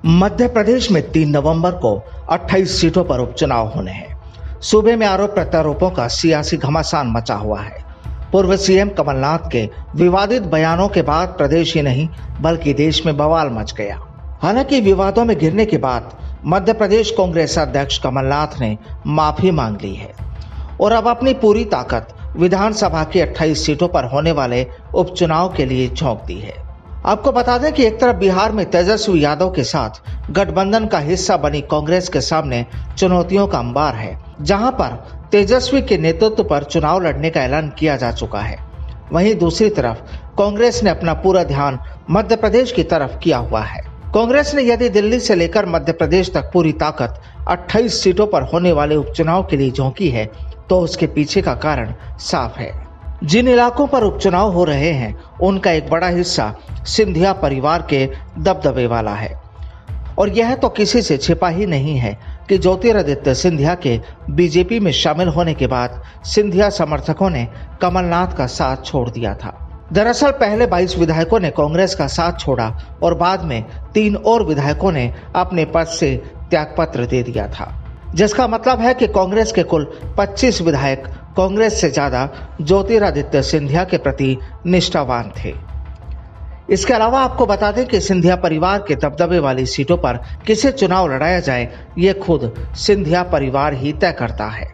मध्य प्रदेश में 3 नवंबर को 28 सीटों पर उपचुनाव होने हैं। सूबे में आरोप प्रत्यारोपों का सियासी घमासान मचा हुआ है। पूर्व सीएम कमलनाथ के विवादित बयानों के बाद प्रदेश ही नहीं बल्कि देश में बवाल मच गया। हालांकि विवादों में घिरने के बाद मध्य प्रदेश कांग्रेस अध्यक्ष कमलनाथ ने माफी मांग ली है और अब अपनी पूरी ताकत विधानसभा की 28 सीटों पर होने वाले उपचुनाव के लिए झोंक दी है। आपको बता दें कि एक तरफ बिहार में तेजस्वी यादव के साथ गठबंधन का हिस्सा बनी कांग्रेस के सामने चुनौतियों का अंबार है, जहां पर तेजस्वी के नेतृत्व पर चुनाव लड़ने का ऐलान किया जा चुका है। वहीं दूसरी तरफ कांग्रेस ने अपना पूरा ध्यान मध्य प्रदेश की तरफ किया हुआ है। कांग्रेस ने यदि दिल्ली से लेकर मध्य प्रदेश तक पूरी ताकत 28 सीटों पर होने वाले उपचुनाव के लिए झोंकी है, तो उसके पीछे का कारण साफ है। जिन इलाकों पर उपचुनाव हो रहे हैं उनका एक बड़ा हिस्सा सिंधिया परिवार के दबदबे वाला है और यह तो किसी से छिपा ही नहीं है कि ज्योतिरादित्य सिंधिया के बीजेपी में शामिल होने के बाद सिंधिया समर्थकों ने कमलनाथ का साथ छोड़ दिया था। दरअसल पहले 22 विधायकों ने कांग्रेस का साथ छोड़ा और बाद में 3 और विधायकों ने अपने पद से त्यागपत्र दे दिया था, जिसका मतलब है कि कांग्रेस के कुल 25 विधायक कांग्रेस से ज्यादा ज्योतिरादित्य सिंधिया के प्रति निष्ठावान थे। इसके अलावा आपको बता दें कि सिंधिया परिवार के दबदबे वाली सीटों पर किसे चुनाव लड़ाया जाए, ये खुद सिंधिया परिवार ही तय करता है।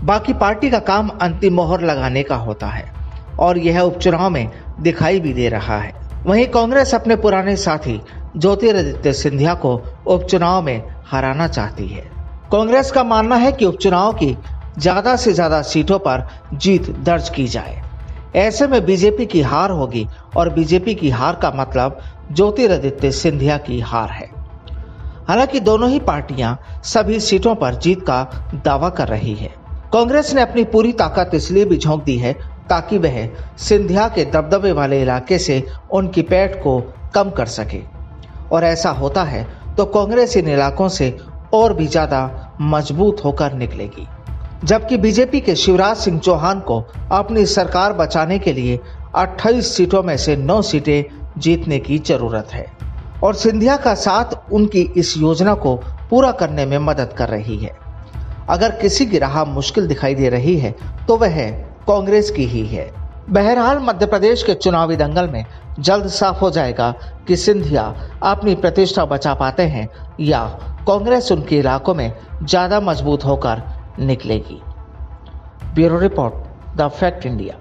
बाकी पार्टी का काम अंतिम मोहर लगाने का होता है और यह उपचुनाव में दिखाई भी दे रहा है। वहीं कांग्रेस अपने पुराने साथी ज्योतिरादित्य सिंधिया को उपचुनाव में हराना चाहती है। कांग्रेस का मानना है कि उपचुनाव की ज्यादा से ज्यादा सीटों पर जीत दर्ज की जाए। ऐसे में बीजेपी की हार होगी और बीजेपी की हार का मतलब ज्योतिरादित्य सिंधिया की हार है। हालांकि दोनों ही पार्टियां सभी सीटों पर जीत का दावा कर रही है। कांग्रेस ने अपनी पूरी ताकत इसलिए भी झोंक दी है ताकि वह सिंधिया के दबदबे वाले इलाके से उनकी पैठ को कम कर सके, और ऐसा होता है तो कांग्रेस इन इलाकों से और भी ज्यादा मजबूत होकर निकलेगी। जबकि बीजेपी के शिवराज सिंह चौहान को अपनी सरकार बचाने के लिए 28 सीटों में से 9 सीटें जीतने की जरूरत है और सिंधिया का साथ उनकी इस योजना को पूरा करने में मदद कर रही है। अगर किसी की राह मुश्किल दिखाई दे रही है तो वह कांग्रेस की ही है। बहरहाल मध्य प्रदेश के चुनावी दंगल में जल्द साफ हो जाएगा कि सिंधिया अपनी प्रतिष्ठा बचा पाते हैं या कांग्रेस उनके इलाकों में ज्यादा मजबूत होकर निकलेगी। Bureau report, the fact India.